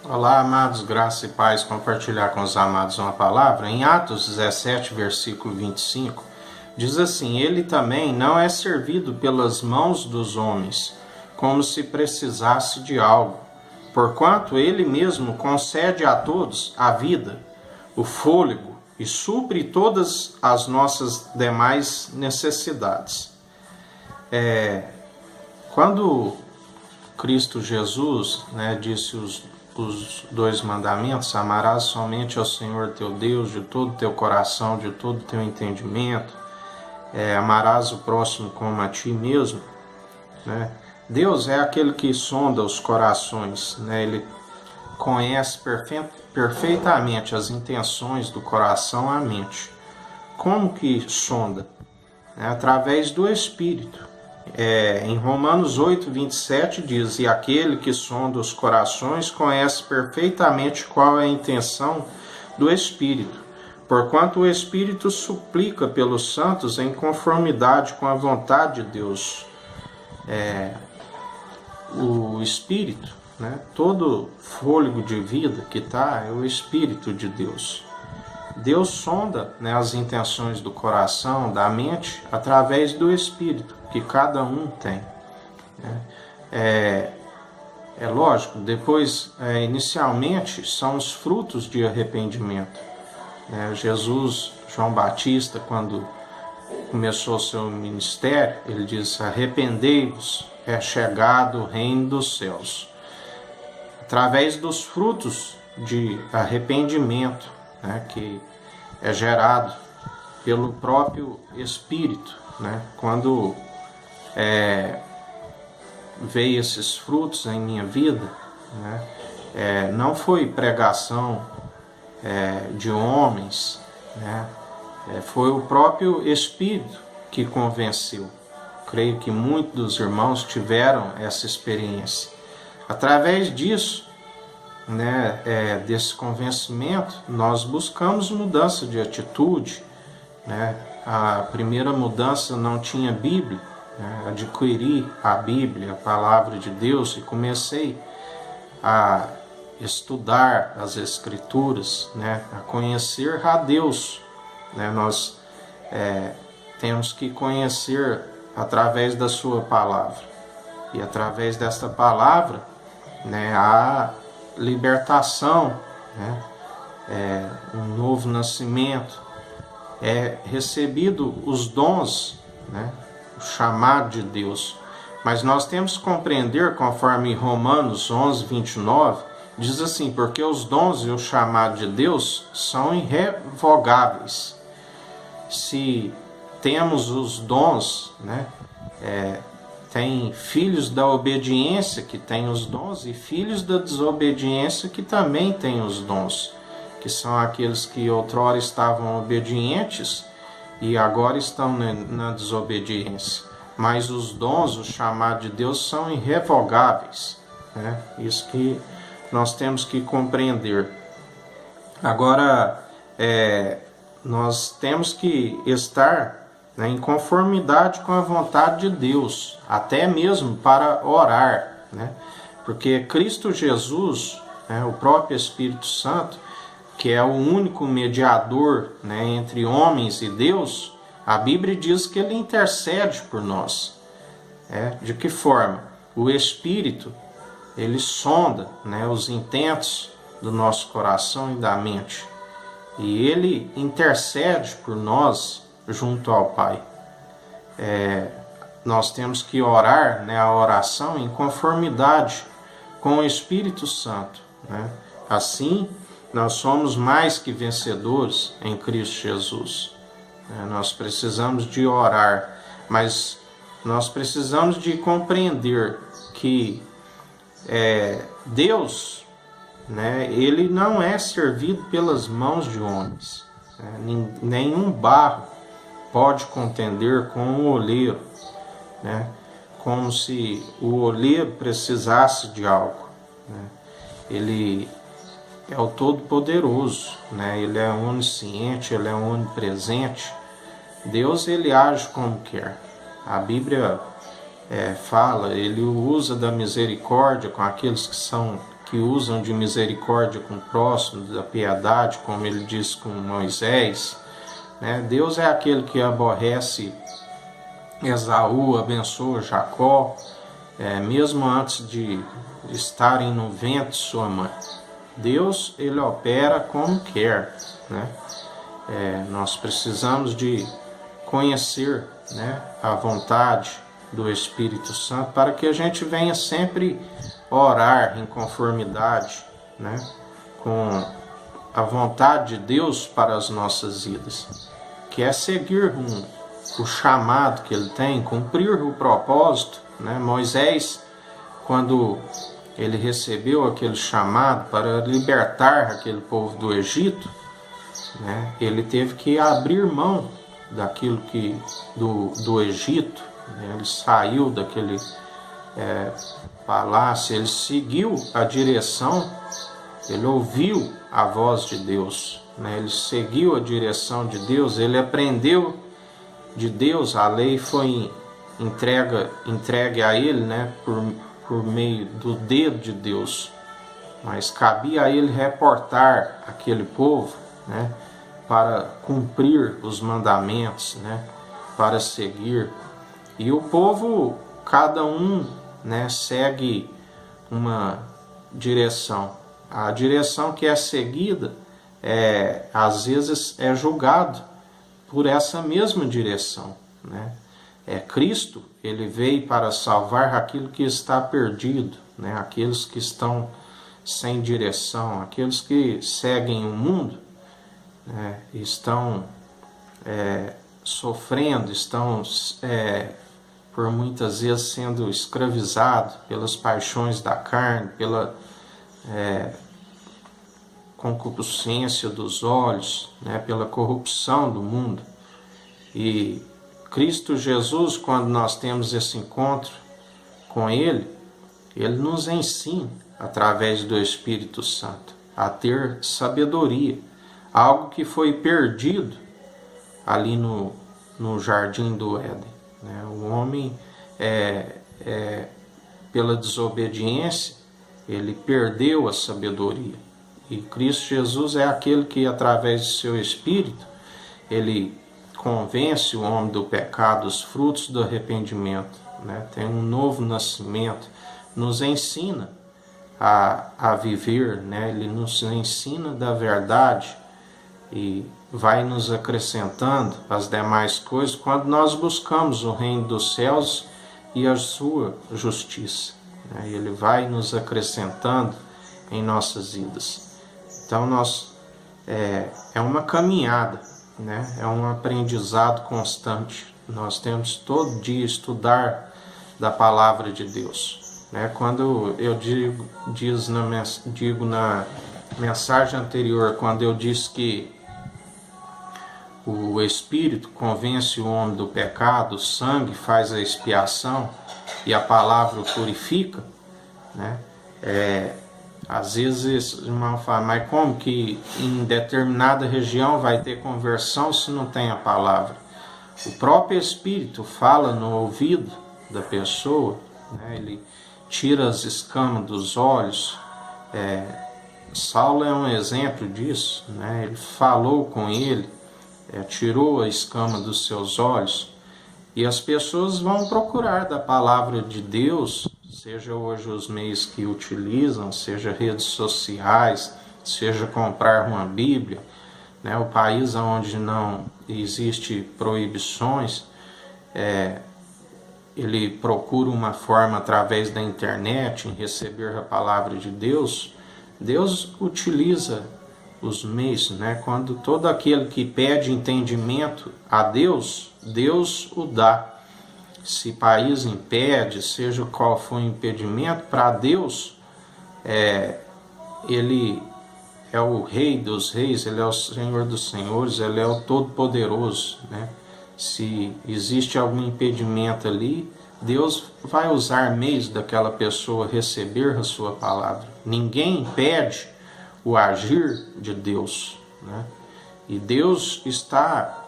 Olá, amados, graça e paz, compartilhar com os amados uma palavra. Em Atos 17, versículo 25, diz assim: Ele também não é servido pelas mãos dos homens, como se precisasse de algo, porquanto Ele mesmo concede a todos a vida, o fôlego e supre todas as nossas demais necessidades. Quando Cristo Jesus, disse os dois mandamentos: amarás somente ao Senhor teu Deus de todo o teu coração, de todo o teu entendimento, amarás o próximo como a ti mesmo, Deus é aquele que sonda os corações, Ele conhece perfeitamente as intenções do coração, a mente. Como que sonda? Através do Espírito. Em Romanos 8, 27 diz: E aquele que sonda os corações conhece perfeitamente qual é a intenção do Espírito, porquanto o Espírito suplica pelos santos em conformidade com a vontade de Deus. O Espírito, todo fôlego de vida que é o Espírito de Deus. Deus sonda as intenções do coração, da mente, através do Espírito que cada um tem. É lógico, depois, inicialmente, são os frutos de arrependimento. João Batista, quando começou o seu ministério, ele disse: arrependei-vos, é chegado o reino dos céus. Através dos frutos de arrependimento, que é gerado pelo próprio Espírito, quando veio esses frutos em minha vida, não foi pregação de homens, foi o próprio Espírito que convenceu. Creio que muitos dos irmãos tiveram essa experiência. Através disso, desse convencimento, nós buscamos mudança de atitude. A primeira mudança não tinha Bíblia, adquiri a Bíblia, a palavra de Deus, e comecei a estudar as Escrituras, a conhecer a Deus. Nós temos que conhecer através da sua palavra, e através desta palavra a libertação, um novo nascimento, recebido os dons, o chamado de Deus. Mas nós temos que compreender, conforme Romanos 11, 29, diz assim: porque os dons e o chamado de Deus são irrevogáveis. Se temos os dons, tem filhos da obediência que têm os dons, e filhos da desobediência que também têm os dons, que são aqueles que outrora estavam obedientes e agora estão na desobediência. Mas os dons, o chamado de Deus, são irrevogáveis. Isso que nós temos que compreender. Agora, nós temos que estar em conformidade com a vontade de Deus, até mesmo para orar, porque Cristo Jesus, o próprio Espírito Santo, que é o único mediador, entre homens e Deus, a Bíblia diz que ele intercede por nós. De que forma? O Espírito, ele sonda, os intentos do nosso coração e da mente, e ele intercede por nós junto ao Pai. Nós temos que orar, a oração em conformidade com o Espírito Santo. Assim, nós somos mais que vencedores em Cristo Jesus. Nós precisamos de orar, mas nós precisamos de compreender que Deus, ele não é servido pelas mãos de homens. Nenhum barro pode contender com o oleiro, como se o oleiro precisasse de algo. Ele é o Todo-Poderoso, ele é onisciente, ele é onipresente. Deus, ele age como quer. A Bíblia fala, ele usa da misericórdia com aqueles que são que usam de misericórdia com o próximo, da piedade, como ele disse com Moisés, né? Deus é aquele que aborrece Esaú, abençoa Jacó, mesmo antes de estarem no ventre de sua mãe. Deus, ele opera como quer, né? Nós precisamos de conhecer, né, a vontade do Espírito Santo para que a gente venha sempre orar em conformidade, né, com a vontade de Deus para as nossas vidas, que é seguir o chamado que ele tem, cumprir o propósito, né? Moisés, quando ele recebeu aquele chamado para libertar aquele povo do Egito, né, ele teve que abrir mão daquilo que do Egito, né? Ele saiu daquele palácio, ele seguiu a direção, ele ouviu a voz de Deus, né? Ele seguiu a direção de Deus, ele aprendeu de Deus, a lei foi entregue a ele, né, por meio do dedo de Deus, mas cabia a ele reportar aquele povo, né, para cumprir os mandamentos, né, para seguir. E o povo, cada um, né, segue uma direção. A direção que é seguida, às vezes, é julgado por essa mesma direção, né? Cristo, ele veio para salvar aquilo que está perdido, né? Aqueles que estão sem direção, aqueles que seguem o mundo, né? Estão sofrendo, estão por muitas vezes sendo escravizados pelas paixões da carne, pela concupiscência dos olhos, né? Pela corrupção do mundo. E Cristo Jesus, quando nós temos esse encontro com Ele, Ele nos ensina, através do Espírito Santo, a ter sabedoria, algo que foi perdido ali no Jardim do Éden, né? O homem, pela desobediência, ele perdeu a sabedoria. E Cristo Jesus é aquele que, através do seu Espírito, ele convence o homem do pecado, os frutos do arrependimento, né? Tem um novo nascimento, nos ensina a viver, né? Ele nos ensina da verdade e vai nos acrescentando as demais coisas quando nós buscamos o reino dos céus e a sua justiça, né? Ele vai nos acrescentando em nossas vidas. Então é uma caminhada, né? É um aprendizado constante. Nós temos todo dia estudar da palavra de Deus, né? Quando eu digo na mensagem anterior, quando eu disse que o Espírito convence o homem do pecado, o sangue faz a expiação e a palavra o purifica, né? Às vezes o irmão fala, mas como que em determinada região vai ter conversão se não tem a palavra? O próprio Espírito fala no ouvido da pessoa, né? Ele tira as escamas dos olhos. Saulo é um exemplo disso, né? Ele falou com ele, tirou a escama dos seus olhos, e as pessoas vão procurar da palavra de Deus, seja hoje os meios que utilizam, seja redes sociais, seja comprar uma Bíblia, né? O país onde não existe proibições, ele procura uma forma através da internet em receber a palavra de Deus. Deus utiliza os meios, né? Quando todo aquele que pede entendimento a Deus, Deus o dá. Se país impede, seja qual for o impedimento, para Deus, Ele é o Rei dos Reis, Ele é o Senhor dos Senhores, Ele é o Todo-Poderoso, né? Se existe algum impedimento ali, Deus vai usar meios daquela pessoa receber a sua palavra. Ninguém impede o agir de Deus, né? E Deus está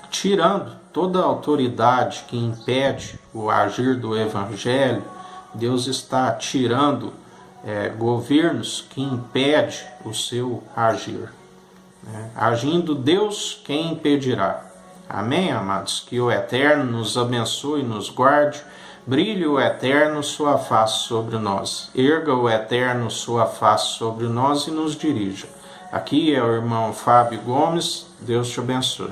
tirando toda a autoridade que impede o agir do Evangelho. Deus está tirando governos que impede o seu agir. Agindo Deus, quem impedirá? Amém, amados? Que o Eterno nos abençoe e nos guarde. Brilhe o Eterno sua face sobre nós. Erga o Eterno sua face sobre nós e nos dirija. Aqui é o irmão Fábio Gomes. Deus te abençoe.